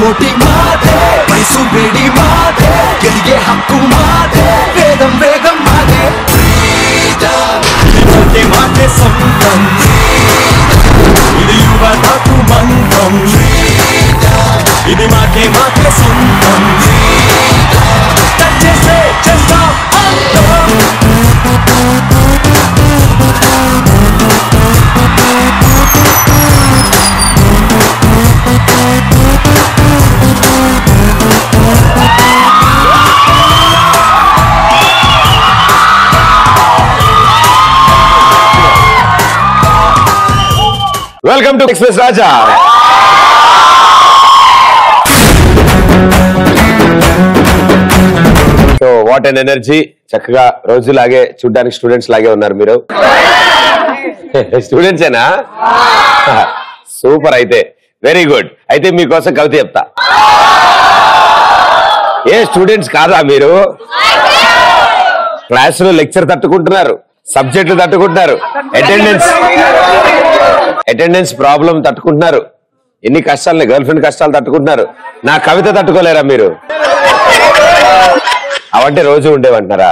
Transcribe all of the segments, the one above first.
పోటీ మాదే వయసు వేడి మాదే గెలిగే హక్కు మాదే వేదం వేగం మాదే ఇది మాటే సొంతం ఇది యువతకు మంత్రం ఇది మాటే మాటే సొంతం చేసే చేస్తాం welcome to express Raja. So what and energy, చక్కగా రోజులాగే చూడ్డానికి స్టూడెంట్స్ లాగే ఉన్నారు మీరు. స్టూడెంట్సేనా? సూపర్, అయితే వెరీ గుడ్. అయితే మీకోసం కవిత చెప్తా. ఏ స్టూడెంట్స్ కాదా మీరు? క్లాస్ లో లెక్చర్ తట్టుకుంటున్నారు, సబ్జెక్టులు తట్టుకుంటున్నారు, అటెండెన్స్ ప్రాబ్లం తట్టుకుంటున్నారు, ఎన్ని కష్టాలని, గర్ల్ ఫ్రెండ్ కష్టాలు తట్టుకుంటున్నారు. నా కవిత తట్టుకోలేరా మీరు? అవంటే రోజు ఉండేవంటారా?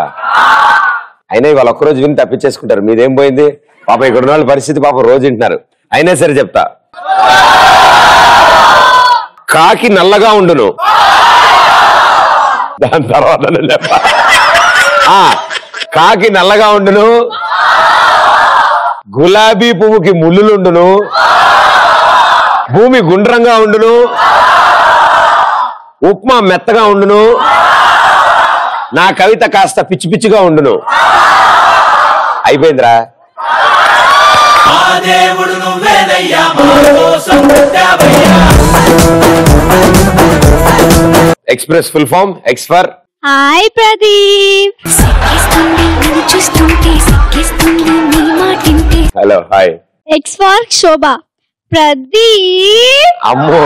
అయినా ఇవాళ ఒక్కరోజు విని తప్పించేసుకుంటారు. మీదేం పోయింది పాప? ఇక్కడ ఉన్న వాళ్ళ పరిస్థితి పాప రోజు వింటున్నారు. అయినా సరే చెప్తా. కాకి నల్లగా ఉండును, దాని తర్వాత కాకి నల్లగా ఉండును, గులాబీ పువ్వుకి ముళ్ళులుండును, భూమి గుండ్రంగా ఉండును, ఉప్మా మెత్తగా ఉండును, నా కవిత కాస్త పిచ్చి పిచ్చిగా ఉండును. అయిపోయిందిరా. Express full form X for hi Pradeep. Hello hi. X for Shobha. Pradeep అమ్మో,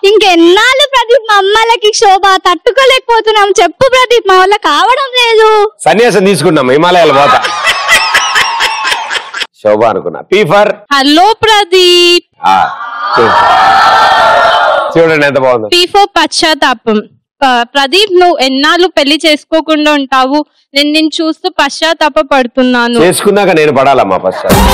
ఇంకెన్నాళ్ళు ప్రదీప్ మా అమ్మలకి శోభ తట్టుకోలేకపోతున్నాం. చెప్పు ప్రదీప్, మా వల్ల కావడం లేదు. సన్యాసం తీసుకున్నాం, హిమాలయాలు పోతా. శోభ అనుకున్నా. P for hello Pradeep. చూడండి ఎంత బాగుంది. పీ ఫర్ పశ్చాత్తాపం. ప్రదీప్, నువ్వు ఎన్నాళ్ళు పెళ్లి చేసుకోకుండా ఉంటావు? నేను నిన్ను చూస్తూ పశ్చాత్తాప పడుతున్నాను. చేసుకున్నాక నేను పడాలమ్మా పశ్చాత్తాపం.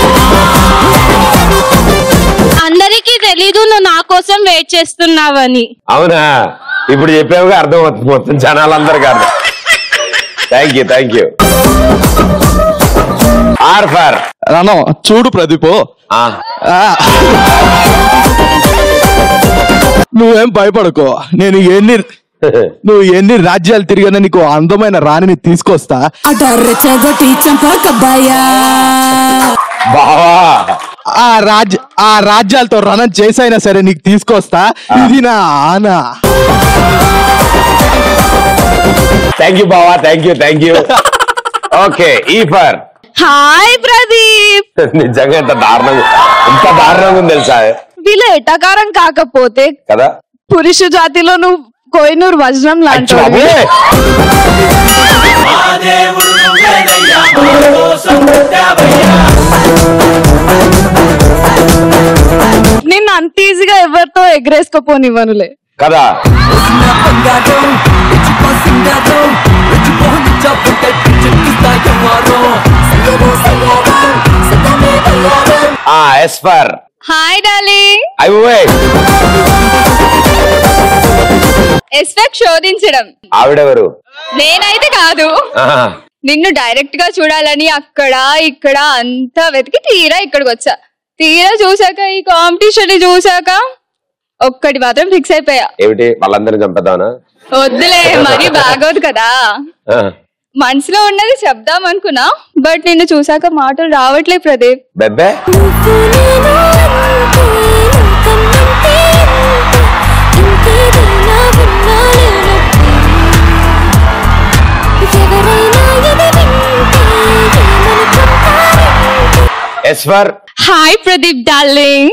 అందరికీ తెలీదు నువ్వు నా కోసం వెయిట్ చేస్తున్నావని. అవునా? ఇప్పుడు చెప్పావుగా, అర్థం అవుతుంది మొత్తం జనాలందరికీ అర్థం. Thank you. ఆర్ ఫర్ రాను. చూడు ప్రదీప్, నువ్వేం భయపడకో. నువ్వు ఎన్ని రాజ్యాలు తిరిగినా నీకు అందమైన రాణిని తీసుకొస్తా. ఆ రాజ్యాలతో రణం చేసైనా సరే నీకు తీసుకొస్తా. ఇది నా ఆనా. థ్యాంక్ యూ బావా, థ్యాంక్ యూ. ఓకే, ఈ ఫర్ హాయ్ ప్రదీప్. నిజంగా ఎంత దారుణంగా ఉంది తెలుసా? వీళ్ళ ఎటకారం కాకపోతే కదా, పురుష జాతిలో నువ్వు కోహినూర్ వజ్రం లాంటి. నిన్ను అంత ఈజీగా ఎవరితో ఎగరేసుకోపోనివ్వనులే కదా. Yes for hi darling. Expect శోధించడం. ఆవిడెవరు? నేనైతే కాదు. నిన్ను డైరెక్ట్ గా చూడాలని అక్కడ ఇక్కడ అంతా వెతికి తీరా ఇక్కడికి వచ్చా. తీరా చూసాక, ఈ కాంపిటీషన్ చూసాక ఒక్కటి మాత్రం ఫిక్స్ అయిపోయా. ఏమిటి, వాళ్ళందరినీ చంపేద్దామనా? వద్దులే, మరీ బాగోదు కదా. మనసులో ఉన్నది చెప్దాం అనుకున్నా, బట్ నిన్ను చూసాక మాటలు రావట్లే ప్రదీప్. బెబ్బే S for hi Pradeep darling.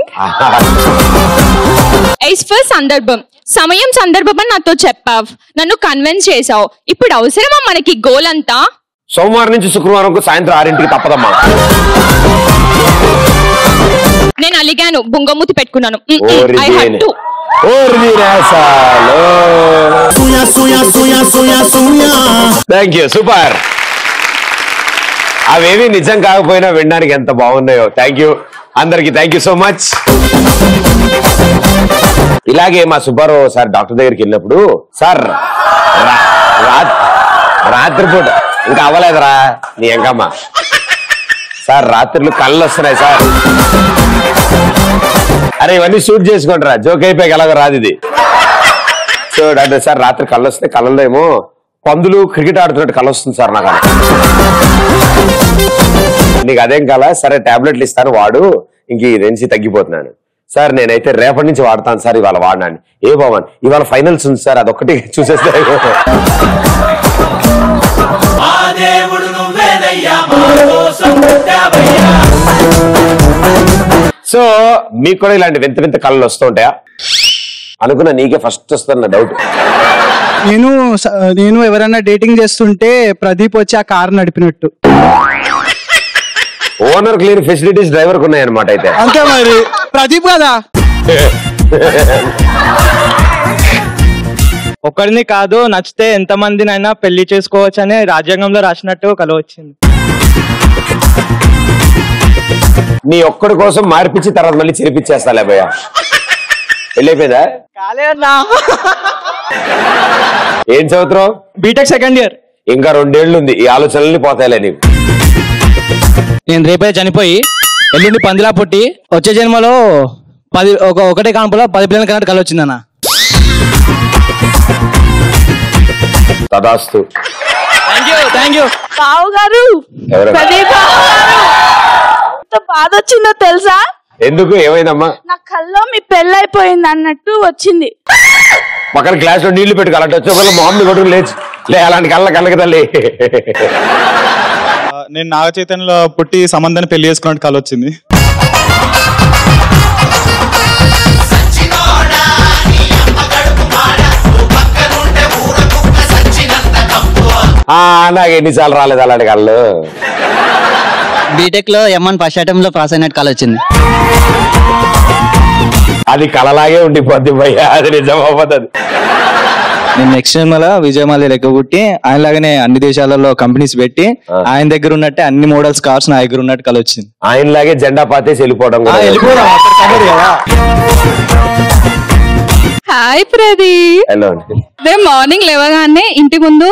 S for సందర్భం. సమయం సందర్భం అని నాతో చెప్పావు, నన్ను కన్విన్స్ చేసావు. ఇప్పుడు అవసరమా మనకి గోల్ అంతా? సోమవారం నుంచి శుక్రవారం సాయంత్రం 6 గంటలకు తప్పదమ్మా. నేను అలిగాను, బుంగమూతి పెట్టుకున్నాను. ఓరి I had to. Thank you, super. అవేవి నిజం కాకపోయినా వినడానికి ఎంత బాగున్నాయో. థ్యాంక్ యూ అందరికి, థ్యాంక్ యూ సో మచ్. ఇలాగే మా సుబ్బారావు సార్ డాక్టర్ దగ్గరికి వెళ్ళినప్పుడు, సార్ రాత్రిపూట ఇంకా అవ్వలేదురా నీ ఎంకమ్మ, సార్ రాత్రులు కళ్ళు వస్తున్నాయి సార్. అరే ఇవన్నీ షూట్ చేసుకుంటారా, జోక్ అయిపోయి ఎలాగో రాదు ఇది. సో డాక్టర్ సార్ రాత్రి కళ్ళు వస్తున్నాయి, కళ్ళలో ఏమో పందులు క్రికెట్ ఆడుతున్నట్టు కళ్ళు వస్తుంది సార్ నాకు. నీకు అదేం కాలా, సరే టాబ్లెట్లు ఇస్తాను వాడు, ఇంక ఈ నుంచి తగ్గిపోతున్నాను. సార్ నేనైతే రేపటి నుంచి వాడతాను సార్, ఇవాళ వాడినాను. ఏ భవన్ ఇవాళ ఫైనల్స్ ఉంది సార్, అదొక్కటి చూసేస్తే. సో మీకు కూడా ఇలాంటి వింత వింత కళలు వస్తూ ఉంటాయా? అనుకున్నా నీకే ఫస్ట్ వస్తున్న డౌట్. నేను ఎవరైనా డేటింగ్ చేస్తుంటే ప్రదీప్ వచ్చి ఆ కార్ నడిపినట్టు. ఓనర్ క్లియర్ ఫెసిలిటీస్ డ్రైవర్ కు ఉన్నాయి అనమాట. అయితే అంతే మరి, ప్రదీప్ కదా. ఒకరిని కాదు, నచ్చితే ఎంత మందినైనా పెళ్లి చేసుకోవచ్చు అని రాజ్యాంగంలో రాసినట్టు కల వచ్చింది. నీ ఒక్కడి కోసం మార్పించి తర్వాత మళ్ళీ చెరిపించేస్తా భయ్యా. వెళ్ళైపోయిందా? ఏం చదువుతున్నావు? B Tech second year. ఇంకా 2 ఏళ్ళు ఉంది, ఈ ఆలోచనల్ని పోతాయిలే నీకు. నేను రేపే చనిపోయి ఎల్లుండి పందిలా పుట్టి వచ్చే జన్మలో ఒకటే కాన్పులో 10 పిల్లల కన్నా కల వచ్చిందన్న. తదాస్తు. Thank you. బావు గారు, ప్రదీప్ ఎంత బాధ వచ్చిందో తెలుసా? ఎందుకు, ఏమైందమ్మా? నా కల్లో మీ పెళ్ళైపోయింది అన్నట్టు వచ్చింది. పక్కన గ్లాస్ లో నీళ్లు పెట్టుకు అలాంటి వచ్చే మామూలు కొడుకు లేచి లే, అలాంటి కళ్ళకి తల్లి. నేను నాగ చైతన్యలో పుట్టి సంబంధాన్ని పెళ్లి చేసుకున్నట్టు కల వచ్చింది. నాకు ఎన్నిసార్లు రాలేదు అలాంటి కళ్ళు. బీటెక్ లో M1 ఫస్ట్ అటెంప్ట్ లో పాస్ అయినట్టు కల వచ్చింది. అది కలలాగే ఉండిపోద్ది భయ్యా, అది నిజం అవ్వదు. నేను నెక్స్ట్ జన్మలో విజయమాలి లెక్క పుట్టి ఆయనలాగానే అన్ని దేశాలలో కంపెనీస్ పెట్టి ఆయన దగ్గర ఉన్నట్టే అన్ని మోడల్స్ కార్స్ నా దగ్గర ఉన్నట్టు కల వచ్చింది. ఆయనలాగే జెండా పాతేసి వెళ్ళిపోవడం. హాయ్ ప్రదీప్. హలో. మార్నింగ్ లేవగానే ఇంటి ముందు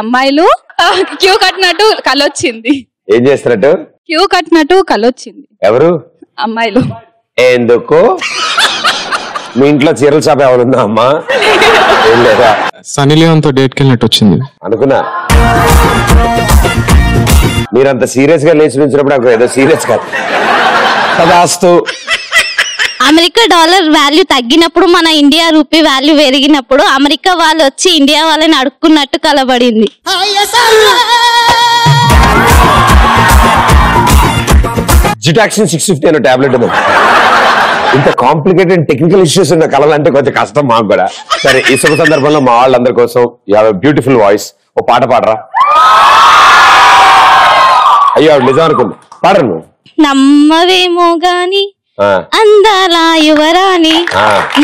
అమ్మాయిలు క్యూ కట్టినట్టు కలొచ్చింది. ఏం చేస్తున్నట్టు? క్యూ కట్టినట్టు కలొచ్చింది. ఎవరు? అమ్మాయిలు. ఎందుకు? మీ ఇంట్లో చీరల షాప్ ఎవరుందా అమ్మా? ఏం లేదా? సన్నీ లియోన్ తో డేట్కి వెళ్ళినట్టు వచ్చింది అనుకున్నా. మీరంత సీరియస్ గా లేచి నుంచినప్పుడు నాకు ఏదో సీరియస్ కాదు. తదాస్తు. అమెరికా డాలర్ వాల్యూ తగ్గినప్పుడు మన ఇండియా రూపీ వాల్యూ పెరిగినప్పుడు అమెరికా వాళ్ళు వచ్చి ఇండియా వాళ్ళని అడుక్కున్నట్టు కలబడింది. జిటాక్సిన్ 650 అనే టాబ్లెట్ ఉంది. ఇంత కాంప్లికేటెడ్ టెక్నికల్ ఇష్యూస్ ఉన్న కళలంటే కొంచెం కష్టం మాకు కూడా. సరే, ఈ శుభ సందర్భంలో మా వాళ్ళందరి కోసం you have a beautiful voice. ఓ పాట పాడరా. అయ్యో నిజం అనుకుంది, పాడరు. నమ్మవేమో గాని అందాల యువరాణి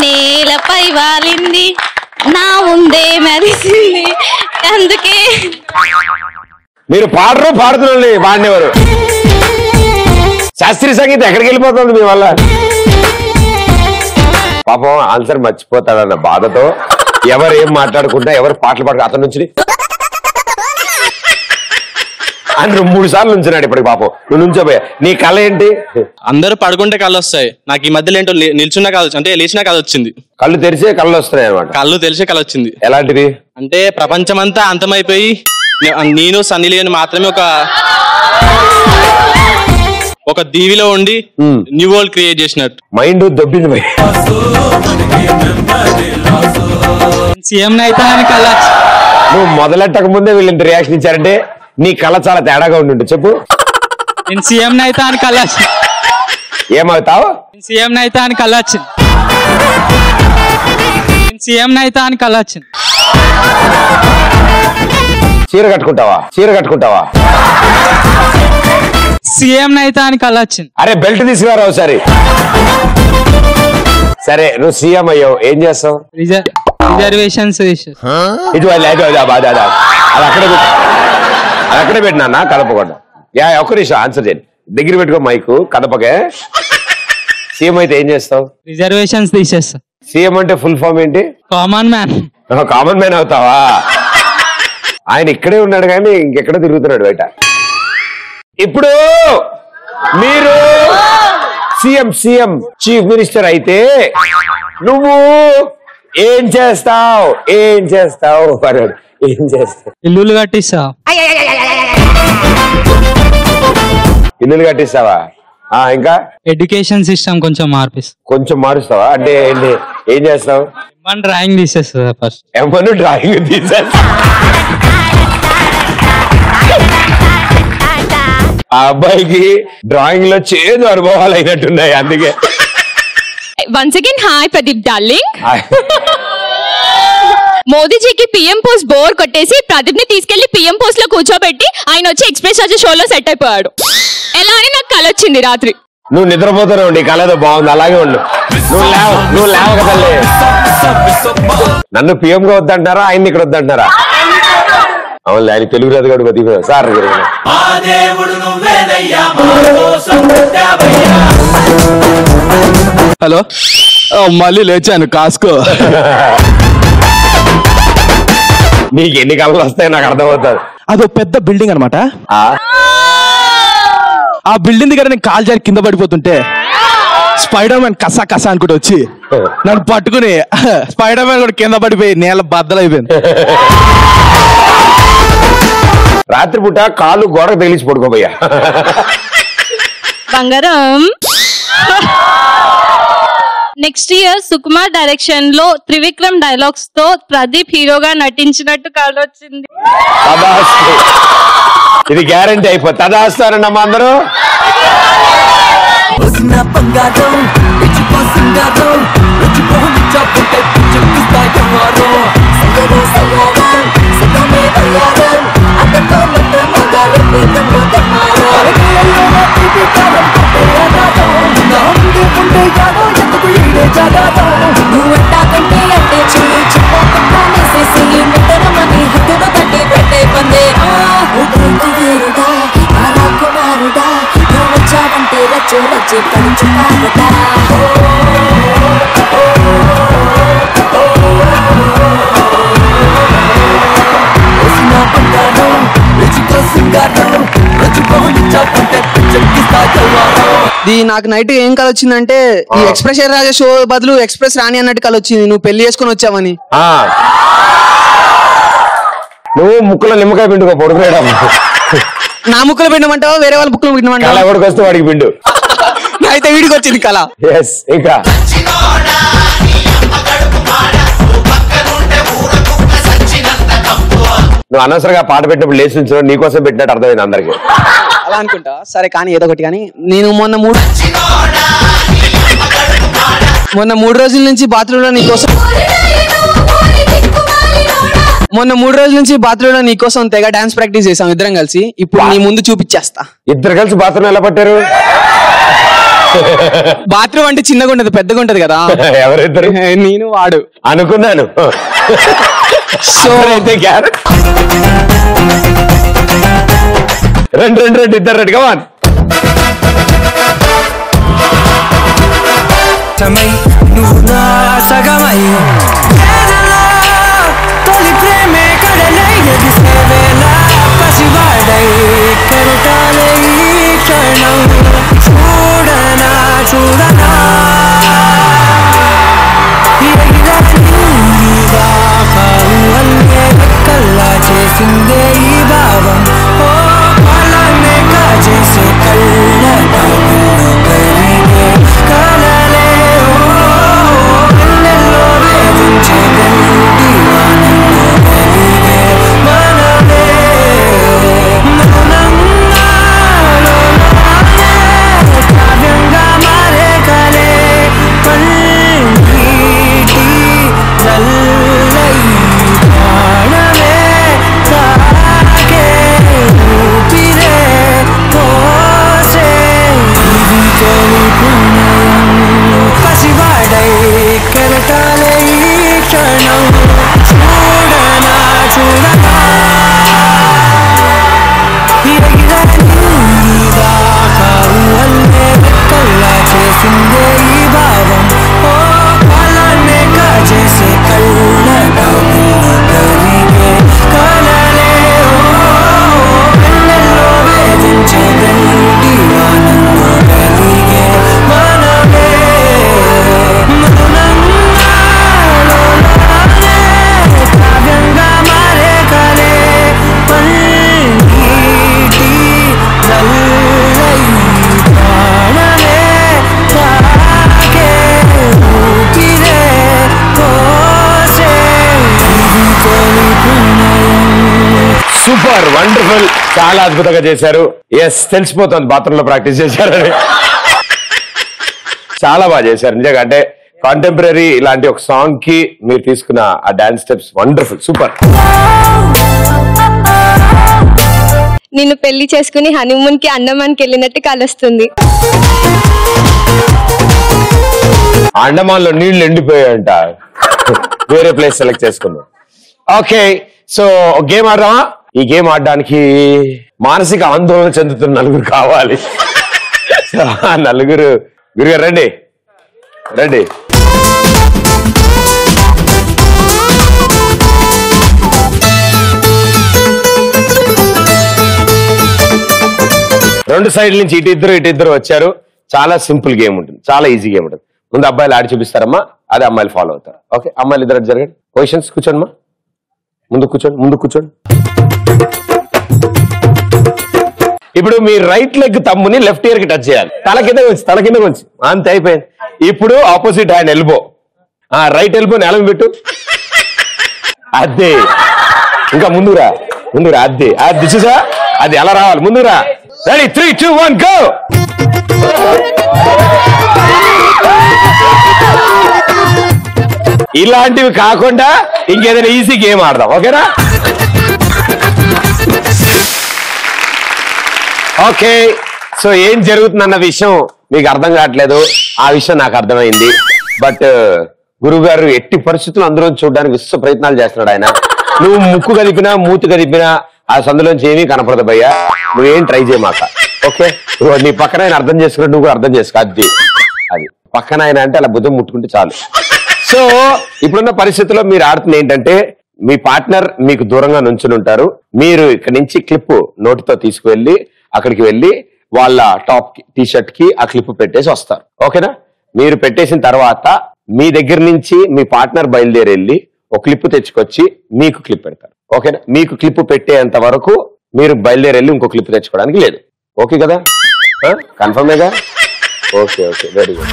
నేలపై వాలింది నా ముందే మెరిసింది అందుకే. మీరు పాడుతున్న పాడినవారు. శాస్త్రీయ సంగీతం ఎక్కడికి వెళ్ళిపోతుంది మీ వల్ల? పాపం ఆన్సర్ మర్చిపోతాడన్న బాధతో ఎవరు ఏం మాట్లాడుకుంటా, ఎవరు పాటలు పాడుకుంటా అతని నుంచి అని 3 సార్లు నుంచున్నాడు ఇప్పటికి. పాపం నువ్వు నుంచోపోయా. నీ కళ ఏంటి? అందరూ పడుకుంటే కళ్ళు వస్తాయి, నాకు ఈ మధ్యలో ఏంటో నిల్చున్నా కాదు, అంటే లేచినా కళ వచ్చింది. కళ్ళు తెరిచే కళ్ళు వస్తున్నాయి అనమాట. కళ్ళు తెలిసే కళ వచ్చింది. ఎలాంటిది? అంటే ప్రపంచం అంతా అంతమైపోయి నేను సన్నీ లియోన్ మాత్రమే ఒక దీవిలో ఉండి న్యూ వరల్డ్ క్రియేట్ చేసినట్టు. మైండ్ దొబ్బింది. సీఎం అయితే కళ. నువ్వు మొదలెట్టక ముందే వీళ్ళు ఇంత రియాక్షన్ ఇచ్చారంటే నీ కళ చాలా తేడాగా ఉండి. చెప్పు. నేను సీఎం అయితే అని కళ. ఏమవుతావు? సీఎం అయితే అని కళ వచ్చింది. సీఎం అయితే అని కళ వచ్చింది. చీర కట్టుకుంటావా? సీఎం అయితే అని కళ వచ్చింది. అరే బెల్ట్ తీసుకురా ఒకసారి. సరే నువ్వు సీఎం అయ్యావు, ఏం చేస్తావు? రిజర్వేషన్స్ ఇది అది అక్కడే పెట్టినా కదపకుండా. ఒక్క నిమిషం ఆన్సర్ చేయండి. దగ్గర పెట్టుకో మైకు, కదపకే. సీఎం అయితే ఏం చేస్తావు? రిజర్వేషన్స్ తీసేస్తా. సీఎం అంటే ఫుల్ ఫామ్ ఏంటి? Common man. కామన్ మ్యాన్ అవుతావా? ఆయన ఇక్కడే ఉన్నాడు కానీ ఇంకెక్కడ తిరుగుతున్నాడు బయట. ఇప్పుడు మీరు సీఎం చీఫ్ మినిస్టర్ అయితే నువ్వు ఏం చేస్తావు? ఏం చేస్తావు? ఇల్లులు కట్టిస్తా. ఇల్లులు కట్టిస్తావా? ఇంకా ఎడ్యుకేషన్ సిస్టమ్ కొంచెం మారుస్తావా? అంటే ఏం చేస్తావు? డ్రాయింగ్ తీసేస్తా. ఫస్ట్ ఏమన్నా డ్రాయింగ్ తీసేస్తా? ఆ అబ్బాయికి డ్రాయింగ్ లో చేదు అనుభవాలు అయినట్టున్నాయి, అందుకే. Once again hi Pradeep darling. మోదీజీకి పిఎం పోస్ట్ బోర్ కొట్టేసి ప్రదీప్ ని తీసుకెళ్లి పిఎం పోస్ట్ లో కూర్చోబెట్టి ఆయన వచ్చి ఎక్స్ప్రెస్ రాజా షోలో సెట్ అయిపోయాడు. ఎలా అని నాకు కల వచ్చింది రాత్రి. నువ్వు నిద్రపోతూనే ఉండి కళతో బాగుంది, అలాగే ఉండు. నువ్వు లేవకదల్లే. నన్ను పిఎం గా వద్దంటారా, ఆయన్ని ఇక్కడ వద్దంటారా? అవును, ఆయన తెలుగు రాదు కూడా కొద్దిగా సార్. హలో, మళ్ళీ లేచాను కాసుకో. నీకు ఎన్ని కళలు వస్తాయో నాకు అర్థమవుతుంది. అదో పెద్ద బిల్డింగ్ అనమాట. ఆ బిల్డింగ్ దగ్గర నేను కాల్ జారి కింద పడిపోతుంటే స్పైడర్ మ్యాన్ కసా కసా అనుకుంటూ వచ్చి నన్ను పట్టుకుని స్పైడర్ మ్యాన్ కూడా కింద పడిపోయి నేల బద్దలైపోయింది. రాత్రిపూట కాళ్ళు గోడకు తగిలించి పడుకోబోయా. బంగారం. నెక్స్ట్ ఇయర్ సుకుమార్ డైరెక్షన్ లో త్రివిక్రమ్ డైలాగ్స్ తో ప్రదీప్ హీరోగా నటించినట్టు కళ వచ్చింది. ఇది గ్యారంటీ అయిపోతుంది. తదాస్తారన్నమ్మా అందరూ. నాకు నైట్ ఏం కళ వచ్చిందంటే ఈ ఎక్స్ప్రెస్ రాజా షో బదులు ఎక్స్ప్రెస్ రాణి అన్నట్టు కళ వచ్చింది. నువ్వు పెళ్లి చేసుకుని వచ్చావని. నువ్వు ముక్కులో నిమ్మకాయ పిండుకో పడుకునేయడం. నా ముక్కులో పిండమంటావా వేరే వాళ్ళ ముక్కులో పిండమంటావా? ఎవరికి వస్తే వాడికి పిండు. అయితే వీడికి వచ్చింది కళ. ఇంకా నువ్వు అనవసరంగా పాట పెట్టినప్పుడు లేచి నుంచో నీకోసం పెట్టినట్టు అర్థమైంది అందరికి. అలా అనుకుంటా. సరే కానీ ఏదో ఒకటి. కానీ నేను మొన్న 3 రోజుల నుంచి బాత్రూంలో నీకోసం తెగ డాన్స్ ప్రాక్టీస్ చేసాం ఇద్దరం కలిసి. ఇప్పుడు నీ ముందు చూపించేస్తా. ఇద్దరు కలిసి బాత్రూమ్ ఎలా పట్టారు? బాత్రూమ్ అంటే చిన్నగా ఉంటది, పెద్దగా ఉంటది కదా. ఎవరిద్దరు? నేను వాడు అనుకున్నాను. సో అయితే రెండు ఇద్దరు రెడ్గా నువ్వు నా సగమై తొలి ప్రేమే కడలై ఎగిసేవేలా పసివాడై కెరటాలే ఈ క్షణం చూడనా కల్లా చేసిందే ఈ భావం. ఓ కళనే కాచేసే కళ్ళ కలలే ఓ సూపర్ వండర్ఫుల్ చాలా అద్భుతంగా చేశారు. ఎస్ తెలిసిపోతుంది బాత్రూమ్ లో ప్రాక్టీస్ చేశారని. చాలా బాగా చేశారు నిజంగా. అంటే కాంటెంపరీ ఇలాంటి ఒక సాంగ్ కి మీరు తీసుకున్న ఆ డాన్స్ స్టెప్స్ వండర్ఫుల్ సూపర్. నిన్ను పెళ్లి చేసుకుని హనీమూన్ కి అండమాన్ కి వెళ్ళినట్టు కలుస్తుంది. అండమాన్ లో నీళ్లు ఎండిపోయాయంట, వేరే ప్లేస్ సెలెక్ట్ చేసుకున్నాం. ఓకే సో గేమ్ ఆడదామా? ఈ గేమ్ ఆడడానికి మానసిక ఆందోళన చెందుతున్న నలుగురు కావాలి. నలుగురు గురుగారు రండి రండి. రెండు సైడ్ నుంచి ఇటు ఇద్దరు వచ్చారు. చాలా సింపుల్ గేమ్ ఉంటుంది, చాలా ఈజీ గేమ్ ఉంటుంది. ముందు అబ్బాయిలు ఆడి చూపిస్తారమ్మా, అదే అమ్మాయిలు ఫాలో అవుతారు. ఓకే అమ్మాయిలు ఇద్దరు జరగండి. పొజిషన్స్ కూర్చోండి, ముందు కూర్చోండి. ఇప్పుడు మీ రైట్ లెగ్ తమ్ముని లెఫ్ట్ ఇయర్ కి టచ్ చేయాలి. తల కింద కొంచెం అంతే అయిపోయింది. ఇప్పుడు opposite hand elbow, right elbow నేల పెట్టు. అదే ఇంకా ముందురా అదే అది చూసా, అది ఎలా రావాలి ముందురా. Ready 3, 2, 1 go. ఇలాంటివి కాకుండా ఇంకేదైనా ఈజీ గేమ్ ఆడదాం, ఓకేనా? ఓకే సో ఏం జరుగుతుందన్న విషయం మీకు అర్థం కావట్లేదు, ఆ విషయం నాకు అర్థమైంది. బట్ గురువు గారు ఎట్టి పరిస్థితులు అందరూ చూడడానికి విశ్వ ప్రయత్నాలు చేస్తున్నాడు ఆయన. నువ్వు ముక్కు కదిపినా మూతి కదిపినా ఆ సందులోంచి ఏమీ కనపడదు భయ్యా, నువ్వేం ట్రై చేయమాక. ఓకే నీ పక్కన ఆయన అర్థం చేసుకున్నట్టు నువ్వు కూడా అర్థం చేసుకో. అది పక్కన ఆయన అంటే అలా బుద్ధం ముట్టుకుంటే చాలు. సో ఇప్పుడున్న పరిస్థితుల్లో మీరు ఆడుతుంది ఏంటంటే, మీ పార్ట్నర్ మీకు దూరంగా నుంచుని ఉంటారు. మీరు ఇక్కడ నుంచి క్లిప్ నోటితో తీసుకువెళ్ళి అక్కడికి వెళ్ళి వాళ్ళ టాప్ టీ షర్ట్ కి ఆ క్లిప్ పెట్టేసి వస్తారు. ఓకేనా? మీరు పెట్టేసిన తర్వాత మీ దగ్గర నుంచి మీ పార్ట్నర్ బయలుదేరి వెళ్ళి ఒక క్లిప్ తెచ్చుకొచ్చి మీకు క్లిప్ పెడతారు. ఓకేనా? మీకు క్లిప్ పెట్టేంత వరకు మీరు బయలుదేరి వెళ్ళి ఇంకో క్లిప్ తెచ్చుకోవడానికి లేదు. ఓకే కదా? కన్ఫర్మేగా? Okay very good.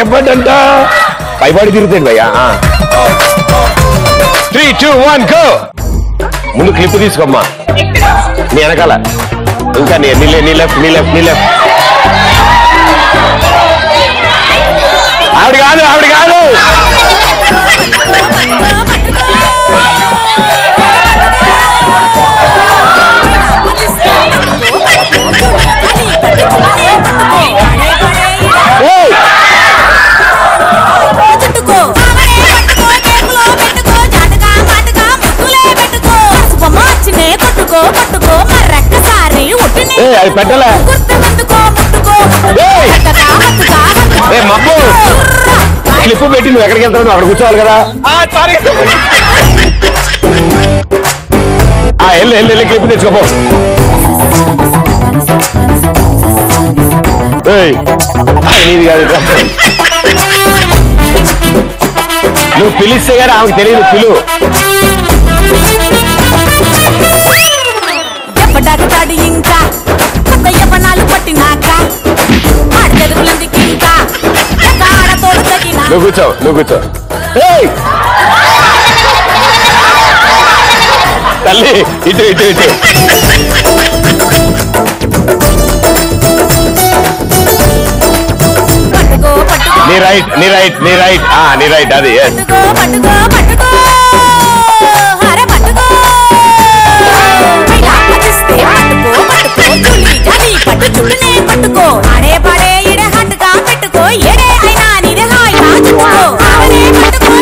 ఎవ్వడంట పైబడి తిరుగుతాడు భయ్యా. 3, 2, 1 గో. ముందు క్లిప్ తీసుకోమ్మా, నీ వెనకాల ఇంకా నీ లెఫ్ట్. ఆవిడ కాదు అది పెట్టలే మబ్బు క్లిప్ పెట్టి నువ్వు ఎక్కడికి వెళ్తావు, అక్కడ కూర్చోవాలి కదా. వెళ్ళి క్లిప్ తెచ్చుకోపో. నీది కాదు, నువ్వు పిలిస్తే కానీ ఆమెకు తెలియదు. పిలువు. ఇంకా పట్టినాక నువ్వు కూర్చో తల్లి. ఇటు నీ రైట్ అది. పట్టుకో ఆడే పాడే ఇడే హట్టుగా పెట్టుకో ఏడే అయినా నీదే హాయిగా చుట్టుకో ఆడే పట్టుకో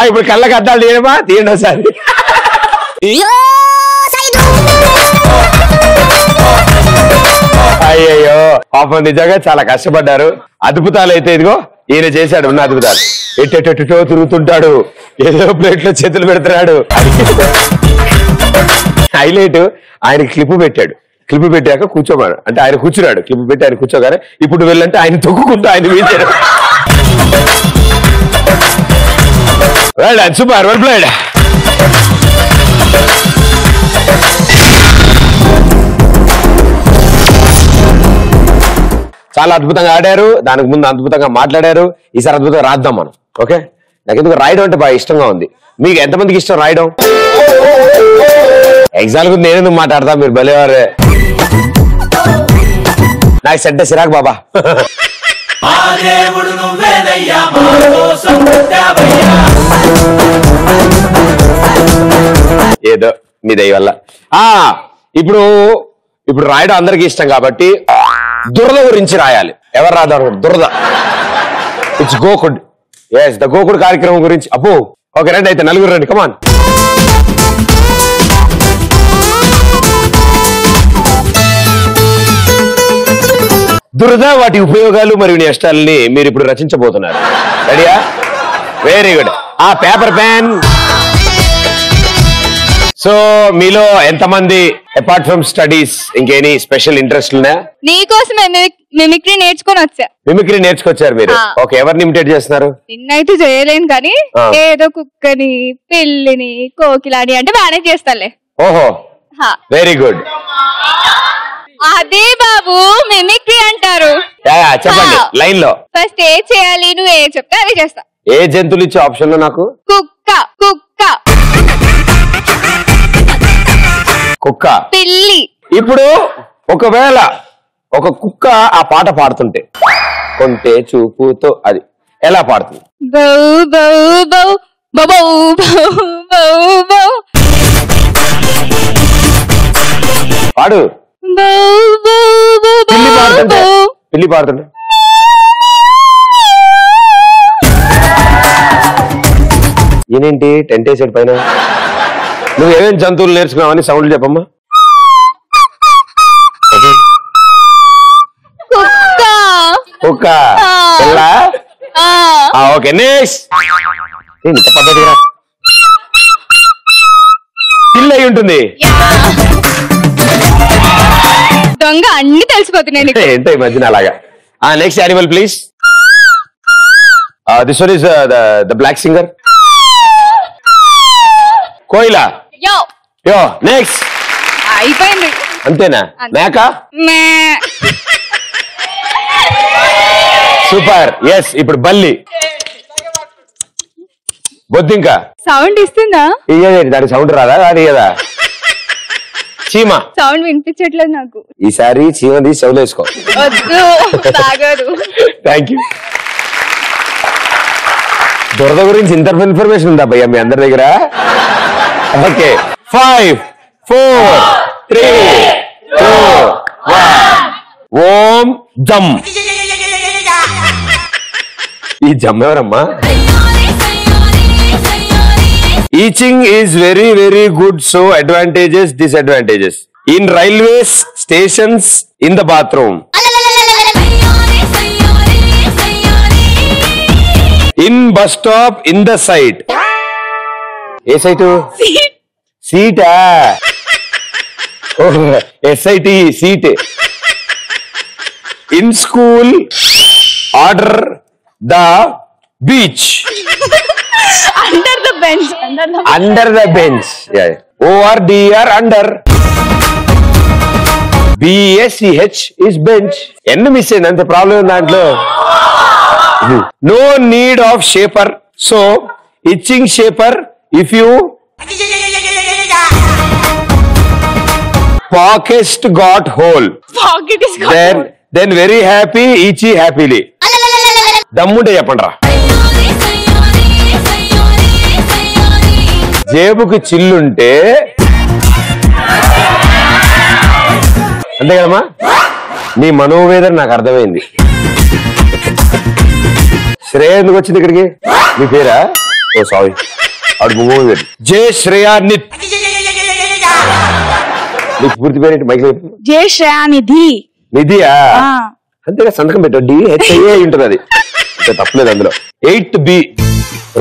ఇప్పుడు కళ్ళకి అద్దాలు తీయడమా? తీయండి ఒకసారి. అయ్యయ్యో పాపం నిజంగా చాలా కష్టపడ్డారు. అద్భుతాలు అయితే ఇదిగో ఈయన చేశాడు. ఉన్న అద్భుతాలు ఎట్టెట్టో తిరుగుతుంటాడు, ఏదో ప్లేట్ లో చేతులు పెడుతున్నాడు. హైలైట్ ఆయన క్లిప్ పెట్టాడు. క్లిప్ పెట్టాక కూర్చోమన్నాడు అంటే ఆయన కూర్చున్నాడు. క్లిప్ పెట్టి ఆయన కూర్చోగానే ఇప్పుడు వెళ్ళంటే ఆయన తొక్కుకుంటూ ఆయన వీచాడు. Super well played. చాలా అద్భుతంగా ఆడారు. దానికి ముందు అద్భుతంగా మాట్లాడారు. ఈసారి అద్భుతంగా రాద్దాం మనం. ఓకే, నాకు ఎందుకు రాయడం అంటే బాగా ఇష్టంగా ఉంది. మీకు ఎంతమందికి ఇష్టం రాయడం? ఎగ్జామ్ గురించి నేను ఎందుకు మాట్లాడతా, మీరు భలేవారే. నాకు సెట్ సిరాక్ బాబా. ఏదో మీ దయ వల్ల. ఇప్పుడు రాయడం అందరికి ఇష్టం కాబట్టి దురద గురించి రాయాలి. ఎవరు రాదారు? దురద. ఇట్స్ గోకుడ్. ఎస్, ద గోకుడ్ కార్యక్రమం గురించి. అబ్బో ఓకే రండి, అయితే నలుగురు రండి, కమాన్. దురద, వాటి ఉపయోగాలు మరియు నష్టాలని మీరు ఇప్పుడు రచించబోతున్నారు. రెడీయా? Very good. ఆ పేపర్ పెన్. సో మీలో ఎంతమంది అపార్ట్ ఫ్రమ్ స్టడీస్ ఇంకేని స్పెషల్ ఇంట్రెస్ట్ ఉన్నాయా? నీకోసం మిమిక్రీ నేర్చుకొని వచ్చా. మిమిక్రీ నేర్చుకొచ్చారు మీరు? ఓకే, ఎవరిని ఇమిటేట్ చేస్తున్నారు? నిన్నైతే చేయలేను కానీ ఏదో కుక్కని, పిల్లిని, కోకిలాని అంటే మేనేజ్ చేస్తాలే. ఓహో, వెరీ గుడ్. అదే బాబు మిమిక్రీ అంటారు. చెప్పండి లైన్ లో. ఫస్ట్ ఏ చేయాలి, నువ్వు ఏ చెప్తే అదే చేస్తా. ఏ జంతువులు ఇచ్చే ఆప్షన్ లో నాకు? కుక్క, కుక్క, కుక్క, పిల్లి. ఇప్పుడు ఒకవేళ ఒక కుక్క ఆ పాట పాడుతుంటే కొంటే చూపుతో అది ఎలా పాడుతుంది? బౌ బౌ బౌ బౌ బౌ బౌ బౌ. పాడు. పిల్లి పాడుతుంటే, పిల్లి పాడుతుంటే ఈయనేంటి టెంట్ వేసాడు పైన? నువ్వు ఏమేమి జంతువులు నేర్చుకున్నావని సౌండ్లు చెప్పమ్మా. కుక్క, పిల్ల. Okay next. ఇంత పద్ధతిగా పిల్లి అయి ఉంటుంది. దొంగ అన్ని తెలిసిపోతున్నాయి. ఏంటో ఈ మధ్యన అలాగా. Next animal please. This one is the black singer. కోయిలా. Yo next. అయిపోయింది. అంతేనా? మేక. సూపర్. ఎస్, ఇప్పుడు బల్లి. బొద్దింక. సౌండ్ ఇస్తుందా? ఇయ్యదేంటి, దానికి సౌండ్ రాదా? అది కదా. చీమ. సౌండ్ వినిపించట్లేదు నాకు. ఈసారి చీమ తీసి చెవులు వేసుకో. Thank you. దురద గురించి ఇంత ఇన్ఫర్మేషన్ ఉందా భయ్యా మీ అందరి దగ్గర? ఓకే, 5, 4, 3, 2, 1. ఓం జమ్. ఈ జమ్ ఎవరమ్మా? Itching is very very good. So advantages, disadvantages. In railways stations, in the bathroom, in bus stop, in the site. ఏ సైటు? సీటా? SIT seat. In school, order the beach, under the bench. Under the bench. ORDR under. BACH is bench. ఎన్ని miss అయింది, అంత problem దాంట్లో. No need of shaper, so itching shaper if you pocket got hole, then very happy, itchy happily. దమ్ముంటే చెప్పండి రా. జేబుకి చిల్లుంటే అంతే కదమ్మా. నీ మనోవేదన నాకు అర్థమైంది. శ్రేయ ఎందుకు వచ్చింది ఇక్కడికి? మీ పేరా? ఓ సారీ, ఆవిడ మూవీ. జే శ్రేయా నిత్. నీకు పూర్తి పేరేంటి? మైక్. జే శ్రేయానిధి. నిధియా అంతేగా సంతకం పెట్టు DHIA ఉంటుంది అది ఇంకా తప్పలేదు అందులో 8B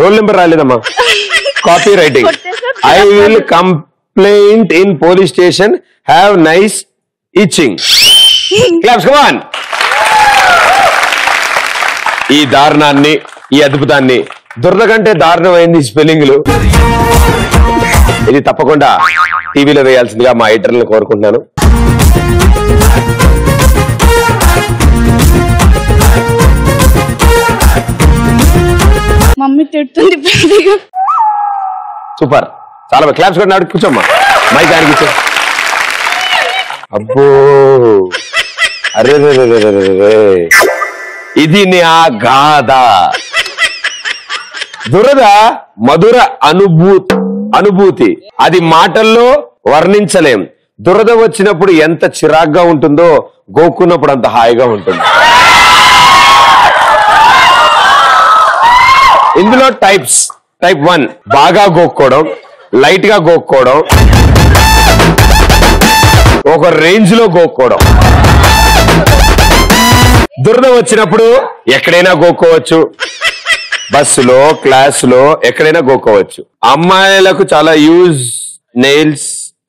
రోల్ నెంబర్ రాలేదమ్మా copy writing I will complaint in police station have nice itching claps come on ఈ దారుణాన్ని ఈ అద్భుతాన్ని దురద కంటే దారుణమైంది స్పెల్లింగ్లు ఇది తప్పకుండా టీవీలో వేయాల్సిందిగా మా ఎడిటర్లను కోరుకుంటున్నాను మమ్మీ తిడుతుంది సూపర్ చాలా క్లాప్స్ కూడా నాడు కూర్చోమ్మా మైక్ ఆయన కూర్చో అబ్బో అరే ఇది నా గాథ దురద మధుర అనుభూతి అది మాటల్లో వర్ణించలేం దురద వచ్చినప్పుడు ఎంత చిరాగ్గా ఉంటుందో గోక్కున్నప్పుడు అంత హాయిగా ఉంటుంది ఇందులో టైప్స్ టైప్ 1 బాగా గోక్కోవడం లైట్ గా గోక్కోవడం ఒక రేంజ్ లో గోక్కోవడం దురద వచ్చినప్పుడు ఎక్కడైనా గోక్కోవచ్చు బస్సులో క్లాసులో ఎక్కడైనా గోక్కోవచ్చు అమ్మాయిలకు చాలా యూజ్ నెయిల్స్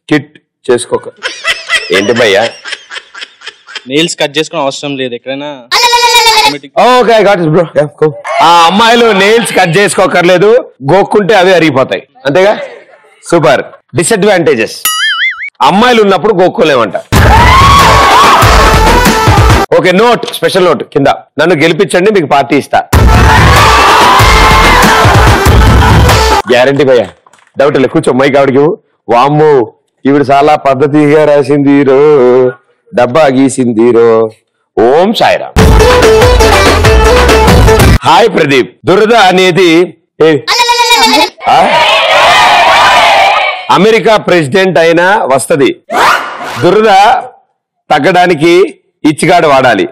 కిట్ చేసుకోక ఏంటి భయ్యా నెయిల్స్ కట్ చేసుకునే అవసరం లేదు ఎక్కడైనా ఓకే బ్రో ఆ అమ్మాయిలు నెయిల్స్ కట్ చేసుకోకర్లేదు గోక్కుంటే అవి అరిగిపోతాయి అంతేగా సూపర్ డిసడ్వాంటేజెస్ అమ్మాయిలు ఉన్నప్పుడు గోక్కోలేమంట ఓకే నోట్ స్పెషల్ నోట్ కింద నన్ను గెలిపించండి మీకు పార్టీ ఇస్తా గ్యారంటీ భయ్యా డౌట్ లేదు కూర్చో మైక్ ఆవిడకి వామ్మో ఈవిడ చాలా పద్ధతిగా రాసిందిరో డబ్బా గీసిందిరో ఓం సాయిరామ్ హాయ్ ప్రదీప్ దురద అనేది అమెరికా ప్రెసిడెంట్ అయినా వస్తది దురద తగ్గడానికి ఇచ్చిగాడు వాడాలి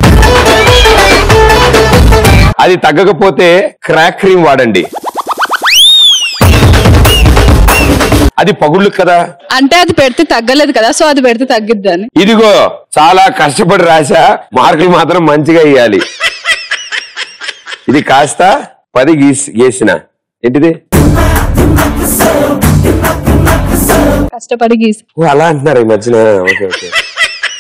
అది తగ్గకపోతే క్రాక్ క్రీమ్ వాడండి అది పగుళ్ళు కదా అంటే అది పెడితే తగ్గలేదు కదా సో అది పెడితే తగ్గిద్దని ఇదిగో చాలా కష్టపడి రాసా మార్కులు మాత్రం మంచిగా ఇయ్యాలి ఇది కాస్త 10 గీసిన ఏంటిది కష్టపడి గీసి అలా అంటున్నారు ఈ మధ్యన ఓకే ఓకే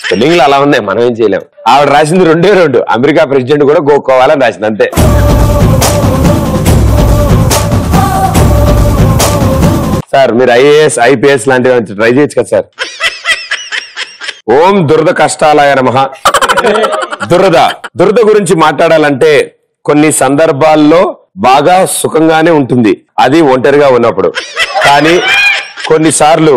స్పెల్లింగ్లు అలా ఉన్నాయి మనం ఏం చేయలేం ఆవిడ రాసింది 2 అమెరికా ప్రెసిడెంట్ కూడా గోక్కోవాలని రాసింది అంతే సార్ మీరు IAS IPS లాంటివి ట్రై చేయొచ్చు కదా సార్ ఓం దురద కష్టాలయ నమః దురద గురించి మాట్లాడాలంటే కొన్ని సందర్భాల్లో బాగా సుఖంగానే ఉంటుంది అది ఒంటరిగా ఉన్నప్పుడు కానీ కొన్నిసార్లు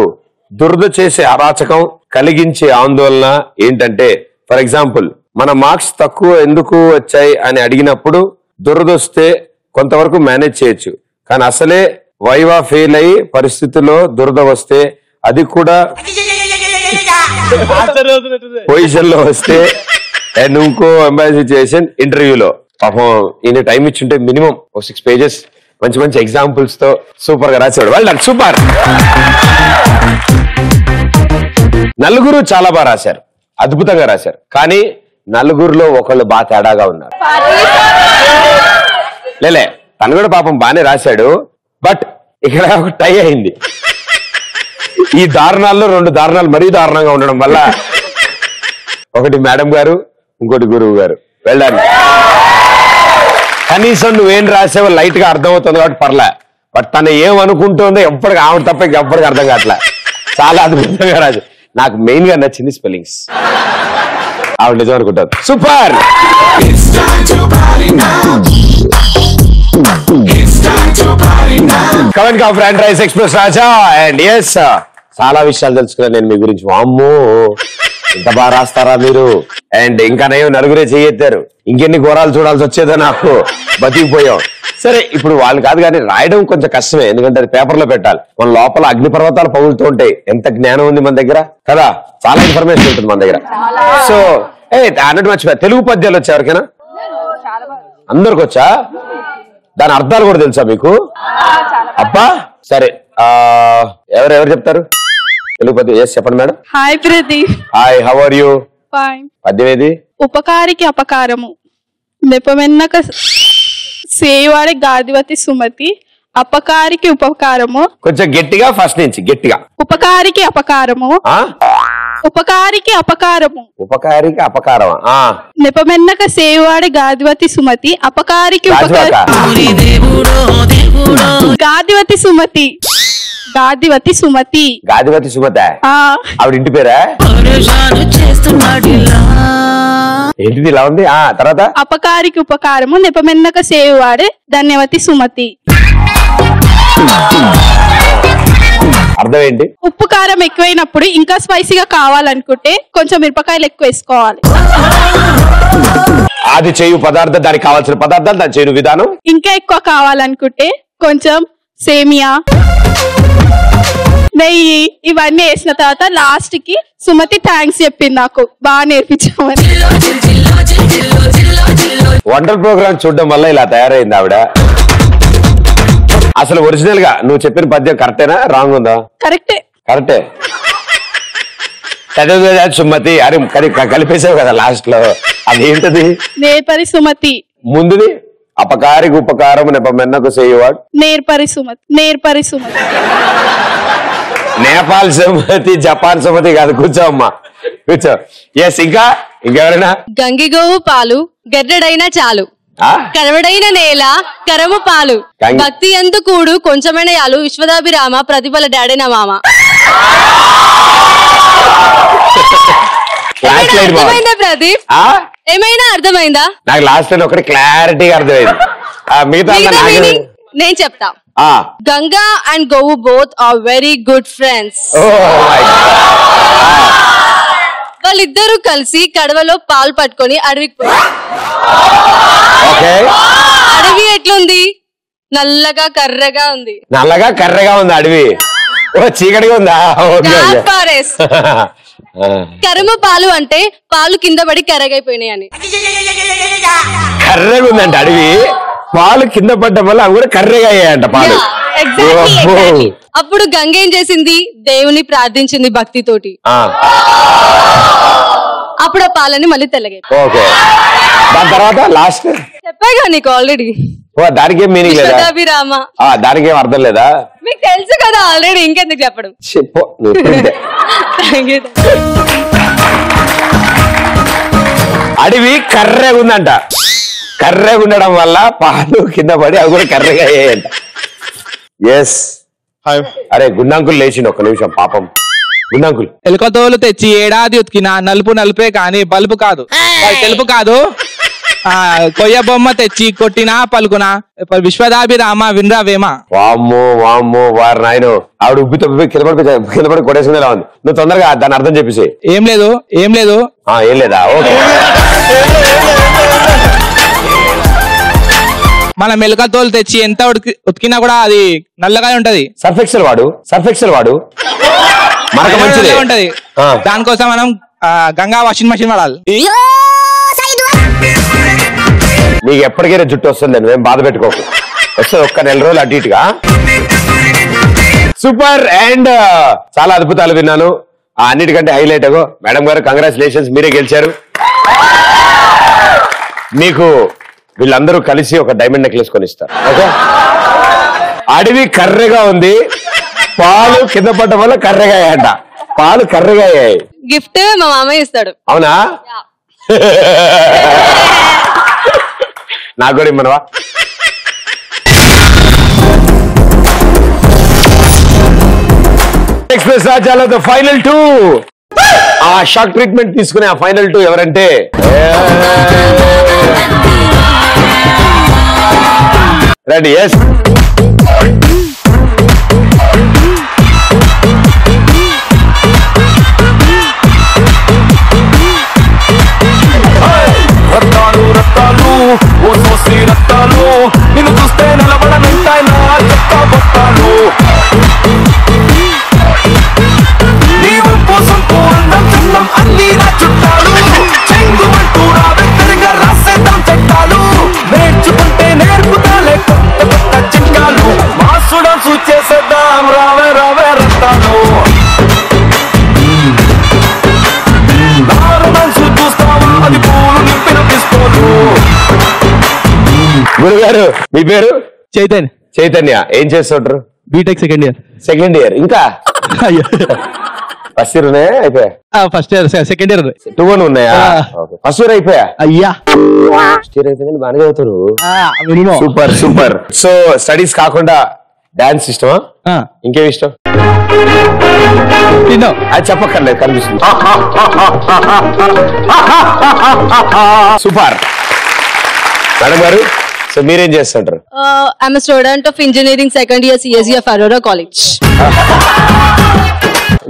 దురద చేసే అరాచకం కలిగించే ఆందోళన ఏంటంటే ఫర్ ఎగ్జాంపుల్ మన మార్క్స్ తక్కువ ఎందుకు వచ్చాయి అని అడిగినప్పుడు దురదొస్తే కొంతవరకు మేనేజ్ చేయొచ్చు కానీ అసలే వైవా ఫెయిల్ అయ్యి పరిస్థితుల్లో దురద వస్తే అది కూడా పొజిషన్ లో వస్తే అండ్ ఇంకో ఎంబారసింగ్ సిచ్యుయేషన్ ఇంటర్వ్యూలో పాపం ఈయన టైం ఇచ్చుంటే మినిమం 6 pages మంచి మంచి ఎగ్జాంపుల్స్ తో సూపర్ గా రాశాడు వాళ్ళు సూపర్ నలుగురు చాలా బాగా రాశారు అద్భుతంగా రాశారు కానీ నలుగురులో ఒకళ్ళు బాగా తేడాగా ఉన్నారు లేలే తను కూడా పాపం బాగానే రాశాడు బట్ ఇక్కడ ఒక టై అయింది ఈ దారుణాల్లో 2 దారుణాలు మరీ దారుణంగా ఉండడం వల్ల ఒకటి మేడం గారు ఇంకోటి గురువు గారు వెళ్ళాను కనీసం నువ్వేం రాసావో లైట్ గా అర్థమవుతుంది కాబట్టి పర్లే బట్ తను ఏమనుకుంటుందో ఎప్పటికి ఆవిడ తప్ప ఎప్పటికి అర్థం కావట్లే చాలా అద్భుతంగా రాదు నాకు మెయిన్ గా నచ్చింది స్పెల్లింగ్స్ ఆవిడ నిజం అనుకుంటారు సూపర్ కవన్ కా brand rice Express Raja and yes చాలా విషయాలు తెలుసుకున్నాను నేను మీ గురించి వామ్మో ఇంత బాగా రాస్తారా మీరు అండ్ ఇంకా నయం నలుగురే చేయెత్తారు ఇంకెన్ని ఘోరాలు చూడాల్సి వచ్చేదో నాకు బతికిపోయాం సరే ఇప్పుడు వాళ్ళు కాదు కానీ రాయడం కొంచెం కష్టమే ఎందుకంటే అది పేపర్ లో పెట్టాలి మన లోపల అగ్ని పర్వతాలు పగులుతూ ఉంటాయి ఎంత జ్ఞానం ఉంది మన దగ్గర కదా చాలా ఇన్ఫర్మేషన్ ఉంటుంది మన దగ్గర సో అన్నట్టు మర్చిపోయా తెలుగు పద్యాలు వచ్చా ఎవరికైనా అందరికి వచ్చా దాని అర్థాలు కూడా తెలుసా మీకు అబ్బా సరే ఎవరెవరు చెప్తారు తెలుగు పద్యం చెప్పండి madam hi Pradeep hi how are you fine. పద్యం ఏది? ఉపకారికి అపకారము నెపమెన్నక సేవాడే గాదివతి సుమతి అపకారికి ఉపకారము. కొంచెం గట్టిగా ఫస్ట్ నుంచి గట్టిగా. ఉపకారికి అపకారము ఉపకారికి అపకారము ఉపకారికి అపకారమా? నెపమెన్నక సేవాడే గాదివతి సుమతి అపకారికి గాదివతి సుమతి గాదివతి సుమతి గాదివతి సుమత ఆవిడ ఇంటి పేరా? ఏంటిది ఇలా ఉంది? తర్వాత అపకారికి ఉపకారము నెపమెన్నక సేవాడే ధన్యవతి సుమతి. అర్థం ఏంటి? ఉప్పు కారం ఎక్కువైనప్పుడు ఇంకా స్పైసీగా కావాలనుకుంటే కొంచెం మిరపకాయలు ఎక్కువ వేసుకోవాలి. అది చేయు పదార్థం, దానికి కావాల్సిన పదార్థాలు, దాని చేయు విధానం. ఇంకా ఎక్కువ కావాలనుకుంటే కొంచెం సేమియా, నెయ్యి ఇవన్నీ వేసిన తర్వాత లాస్ట్ కి సుమతి థ్యాంక్స్ చెప్పింది, నాకు బాగా నేర్పించామని. వండర్ ప్రోగ్రామ్ చూడడం వల్ల ఇలా తయారైంది ఆవిడ. అసలు ఒరిజినల్ గా నువ్వు చెప్పిన పద్యం కరెక్టేనా రాంగ్ ఉందా? కరెక్టే. కరెక్టే. సుమతి అరే కలిపేసావు కదా లాస్ట్ లో. అదేంటది? నేర్పరి సుమతి. ముందుది అపకారికి ఉపకారం నెపమెన్నకు సేయువాడు. నేర్పరి సుమతి. నేర్పరి సుమతి. నేపాల్ సుమతి, జపాన్ సుమతి కాదు. కూర్చో అమ్మా, కూర్చో. ఎస్, ఇంకా ఇంకెవరైనా? గంగిగోవు పాలు గెడ్డడైనా చాలు, కరవడైన నేల కరము పాలు, భక్తి ఎందు కూడు కొంచెమైన యాలు, విశ్వదాభిరామ ప్రతిభల డాడైన మామ. అర్థమైందా ప్రదీప్? ఏమైనా అర్థమైందా? నాకు లాస్ట్ టైం ఒకటి క్లారిటీగా అర్థమైంది. మిగతా నేను చెప్తా. గంగా అండ్ గోవు both are very good friends. వాళ్ళిద్దరూ కలిసి కడవలో పాలు పట్టుకొని అడవికి పోయారు. అడవి ఎట్లుంది? నల్లగా కర్రగా ఉంది. నల్లగా కర్రగా ఉంది అడవి. చీకటిగా ఉందా? కరమ పాలు అంటే పాలు కింద పడి కర్రగైపోయినాయి అని. కర్రగా ఉందంట అడవి, పాలు కింద పడ్డం వల్ల అవి కూడా కర్రగా అయ్యాయంట పాలు. అప్పుడు గంగ ఏం చేసింది? దేవుని ప్రార్థించింది భక్తితోటి. అప్పుడు ఆ పాలని మళ్ళీ తెల్లగా. దాని తర్వాత లాస్ట్ చెప్పాగా నీకు ఆల్రెడీ. దానికి ఏం మీనింగ్ లేదా? దానికి ఏం అర్థం లేదా? మీకు తెలుసు కదా ఆల్రెడీ, ఇంకెందుకు చెప్పడం? చెప్పు. అడవి కర్రగా ఉందంట, కర్రగా ఉండడం వల్ల పాలు కింద పడి అవి కూడా కర్రగా అయ్యాయంట. ఎస్. అరే గుండంకులు లేచిండు, ఒక్క నిమిషం పాపం. గుండంకులు ఎలుకతోలు తెచ్చి ఏడాది ఉతికిన నలుపు నలుపే కాని బల్బు కాదు, తెలుపు కాదు. కొయ్య బొమ్మ తెచ్చి కొట్టినా పలుకునా విశ్వదాభిరామ వినరావేమా. వామ్మో వామ్మో వారు నాయన, ఆవిడ ఉబ్బితో కింద పడి కొట్టేసుకునేలా ఉంది. నువ్వు తొందరగా దాని అర్థం చెప్పేసి. ఏం లేదు ఏం లేదు ఏం లేదా? ఓకే. మనం ఎలుకతోలు తెచ్చి ఎంత ఉతికినా కూడా అది నల్లగానే ఉంటది. సర్ఫెక్సల్ వాడు, సర్ఫెక్సల్ వాడు మనకు మంచిదే ఉంటది. దానికోసం మనం గంగా వాషింగ్ మెషిన్ వాడాలి. నీకు ఎప్పటికైనా జుట్టు వస్తుంది, మేము బాధ పెట్టుకోకు. వస్తుంది ఒక్క నెల రోజులు అటు ఇటుగా. సూపర్. అండ్ చాలా అద్భుతాలు విన్నాను. అన్నిటికంటే హైలైట్ అగో మేడం గారు, కంగ్రాచులేషన్స్, మీరే గెలిచారు. మీకు వీళ్ళందరూ కలిసి ఒక డైమండ్ నెక్లెస్ కొనిస్తారు. ఓకే. అడవి కర్రగా ఉంది, పాలు కింద పడ్డం వల్ల కర్రగా అయ్యాయంట. పాలు కర్రగా అయ్యాయి. గిఫ్ట్ మా మామయ్య ఇస్తాడు. అవునా? నాకు కూడా ఇమ్మనవా? ఎక్స్ప్రెస్ రాజాలో ద ఫైనల్ 2. ఆ షాక్ ట్రీట్మెంట్ తీసుకునే ఆ ఫైనల్ 2 ఎవరంటే రెడీ. ఎస్. రత్తాలు ఓ సోసి రత్తాలు, నిన్ను చూస్తే నిలబడనంటాయి నా చెత్త బొత్తాలు. నీ వంపు సొంపు అందం చందం అన్ని నా చుట్టాలు, చెంగుమంటూ నా వెంటరిగా రాసేద్దాం చట్టాలు. నేర్చుకుంటే నేర్పుతాలే కొత్త కొత్త చిట్కాలు, మాసు మీ పేరు? చైతన్య. చైతన్య. ఏం చేస్తుంటారు? B Tech second year. ఇంకా ఫస్ట్ ఇయర్ ఉన్నాయా? అయిపోయా? ఫస్ట్ ఇయర్ సెకండ్ ఇయర్ 2 ఉన్నాయా? ఫస్ట్ ఇయర్ అయిపోయా? అయ్యా ఫస్ట్ ఇయర్ అయిపోయింది. బాగానే చదువుతారు. Super super. సో స్టడీస్ కాకుండా డాన్స్ ఇష్టమా? ఇంకేం ఇష్టం? అది చెప్పక్కర్లేదు, కనిపిస్తుంది. సూపర్. మేడం గారు, సో మీరేం చేస్తుంటారు? I'm student of engineering second year CSE of Aurora college.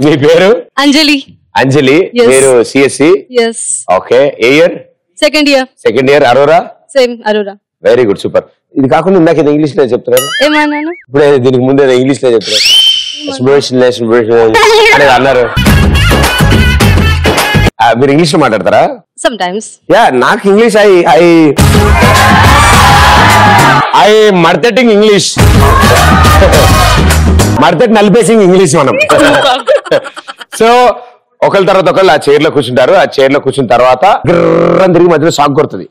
మీ పేరు? అంజలి. అంజలి. మీరు సిఎస్సి? ఓకే. ఏ year? Second year. Aurora? Same Aurora. Very good, super. ఇది కాకుండా ఇందాక ఇంగ్లీష్ లో చెప్తున్నారు. ఏమన్నాను? ఇప్పుడే దీనికి ముందే ఇంగ్లీష్ లో చెప్తున్నారు అనేది అన్నారు. మీరు ఇంగ్లీష్ లో మాట్లాడతారా? Some times. యా, నాకు ఇంగ్లీష్ ఐ మడతెట్టింగ్ ఇంగ్లీష్, మడతెట్టి నలిపేసింగ్ ఇంగ్లీష్ మనం. సో ఒకళ్ళ తర్వాత ఒకళ్ళు ఆ చైర్ లో కూర్చుంటారు. ఆ చైర్ లో కూర్చున్న తర్వాత గిర్రం తిరిగి మధ్యలో షాక్ కొడుతుంది.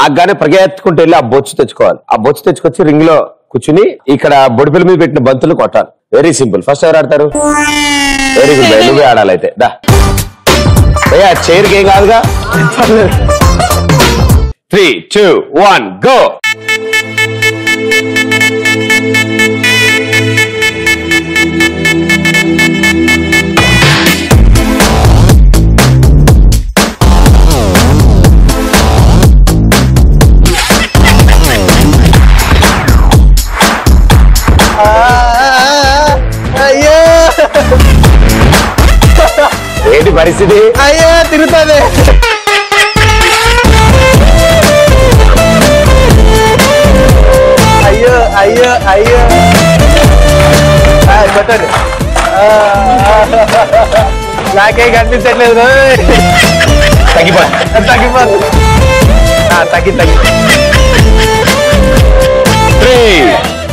ఆగానే పరిగెత్తుకుంటూ వెళ్ళి ఆ బొచ్చు తెచ్చుకోవాలి. ఆ బొచ్చు తెచ్చుకొచ్చి రింగ్ లో కూర్చుని ఇక్కడ బొడిపిల్ల మీద పెట్టిన బంతులు కొట్టాలి. Very simple. ఫస్ట్ ఎవరు ఆడతారు? వెరీ గుడ్, నువ్వే ఆడాలి అయితే. దా భయ్యా, చైర్కి ఏం కాదుగా. 3, 2, 1 గో. ఏంటి పరిస్థితి? అయ్యో తిరుగుతుంది. అయ్యో అయ్యో అయ్యో కొట్టండి. నాకేం కనిపించట్లేదు. తగ్గిపోదు తగ్గి 3,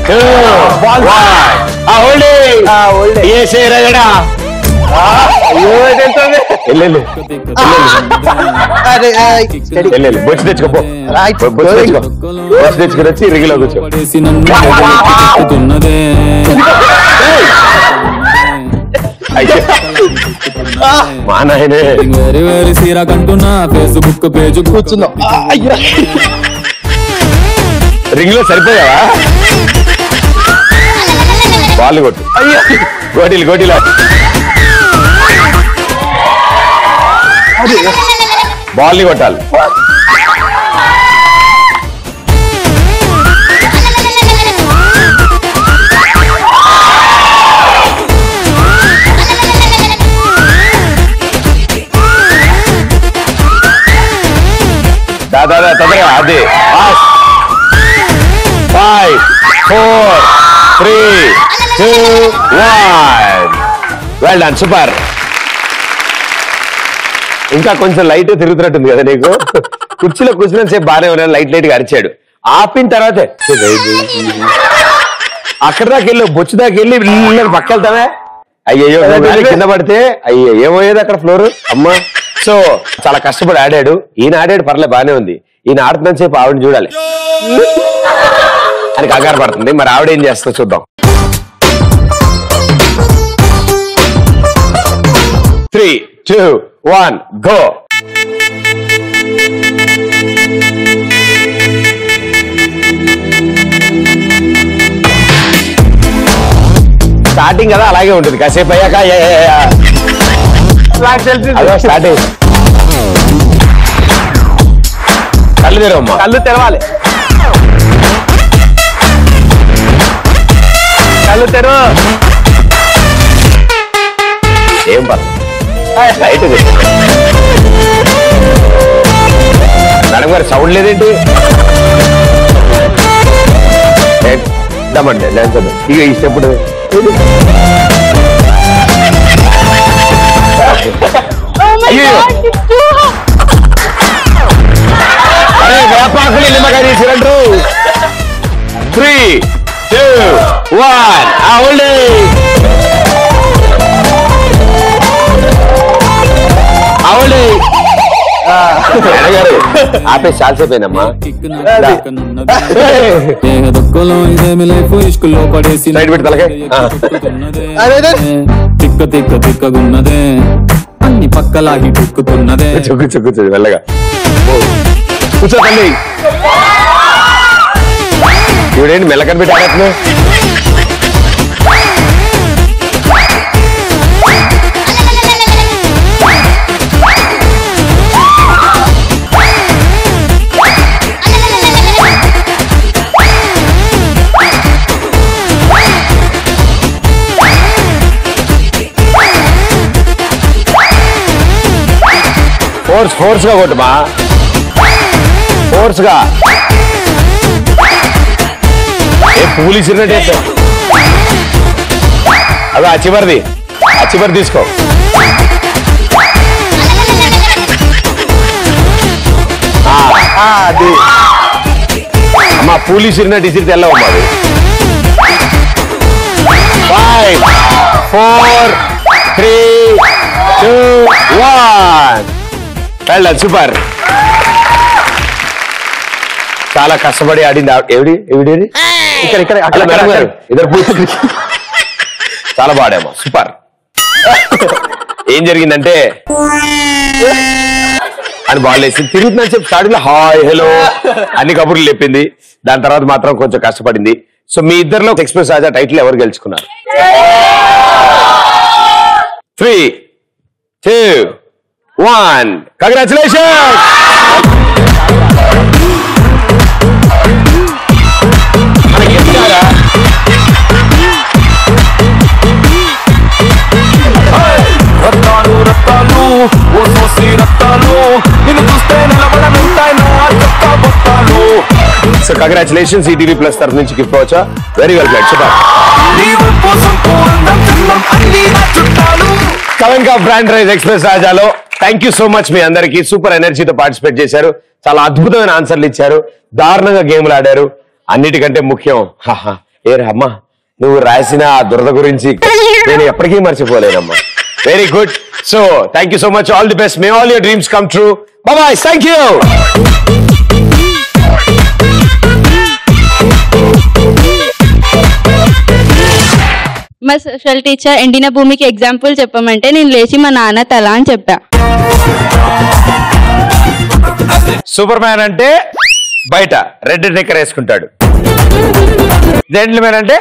2, 1 ఏ సేరగడా. బొచ్చు తెచ్చుకోపో. బొచ్చు తెచ్చుకుని వచ్చి రిగిలో కూర్చో. మా నాయనే ఫేస్బుక్ పేజ్ కూర్చుందాం. రింగ్ లో సరిపోయావా? బాల్ కొట్టు. గోటీలు బాల్ ని కొట్టాలి. దాదా తొందరగా. అది 5, 4, 3, 2, 1. Well done, super. ఇంకా కొంచెం లైట్ తిరుగుతున్నట్టుంది కదా నీకు. కుర్చీలో కూర్చున్న సేపు బాగానే ఉన్నాడు. లైట్ గా అరిచాడు. ఆపిన తర్వాత అక్కడ దాకా వెళ్ళి బొచ్చు దాకా వెళ్ళి పక్క వెళ్తావే. అయ్యో కింద పడితే అయ్యో ఏమయ్యేది అక్కడ ఫ్లోర్ అమ్మా. సో చాలా కష్టపడి ఆడాడు. ఈయన ఆడాడు, పర్లే బానే ఉంది. ఈయన ఆడుతున్న సేపు ఆవిడని చూడాలి అని కంగారు పడుతుంది. మరి ఆవిడ ఏం చేస్తా చూద్దాం. 3, 2, 1 గో. స్టార్టింగ్ కదా అలాగే ఉంటుంది. కాసేపు అయ్యాక స్టార్ట్ అయ్యి కళ్ళు తెరవమ్మా. కళ్ళు తెరవాలి. కళ్ళు తెరవ. ఏం పర్లేదు. మేడం గారు సౌండ్ లేదేంటి? ఇద్దామండి డాన్స్ వద్దాం. ఇక ఈ స్టెప్ అరే వేపాకులు నిమ్మకాయ తీసుకురండు. 3, 2, 1 అవులే. అవులే మేడం గారు ఆపే చాలాసేపోయినమ్మా. సైడ్ పెట్టి తలకే. తిక్క తిక్క తిక్కగున్నదే అన్ని పక్కలాగి తిక్కుతున్నదే. కూర్చో వెళ్ళగా కూర్చో తల్లి. ఇవిడేంటి మెల్లకని పెట్టి ఆడేస్తున్నావు? ఫోర్స్ గా కొట్టుమా, ఫోర్స్ గా. పూలు ఇచ్చినట్టు అదే ఆ చివరిది తీసుకో. అది అమ్మా పూలు ఇచ్చినట్టు ఇసిరితే వెళ్ళవమ్మా. అది 5 4 3 2 1 వెళ్ళదు. సూపర్. చాలా కష్టపడి ఆడింది. ఎవడేది ఇక్కడ ఇద్దరు పూర్తి చాలా బాడామో. సూపర్. ఏం జరిగిందంటే అని బాల్ వేసి తిరుగుతుందని చెప్పి స్టార్టింగ్ లో హాయ్ హలో అన్ని కబుర్లు లేపింది. దాని తర్వాత మాత్రం కొంచెం కష్టపడింది. సో మీ ఇద్దరిలో ఎక్స్ప్రెస్ రాజా టైటిల్ ఎవరు గెలుచుకున్నారు? 3 2 1 congratulations. So congratulations. ETV plus తరఫు నుంచి గిఫ్ట్ వచ్చా. Very well played. సూపర్. కలంకా బ్రాండ్ రైస్ ఎక్స్ప్రెస్ రాజాలో థ్యాంక్ యూ సో మచ్. మీ అందరికి సూపర్ ఎనర్జీతో పార్టిసిపేట్ చేశారు. చాలా అద్భుతమైన ఆన్సర్లు ఇచ్చారు. దారుణంగా గేమ్లు ఆడారు. అన్నిటికంటే ముఖ్యం ఏ అమ్మా నువ్వు రాసిన ఆ దురద గురించి నేను ఎప్పటికీ మర్చిపోలేనమ్మా. Very good. So thank you so much. All the best. May all your dreams come true. Bye. Thank you. మా సోషల్ టీచర్ ఎండిన భూమికి ఎగ్జాంపుల్ చెప్పమంటే నేను లేచి మా నాన్న తల అని చెప్పా. సూపర్ మ్యాన్ అంటే బయట రెడ్ నెక్కర్ వేసుకుంటాడు. జెంటిల్ మ్యాన్ అంటే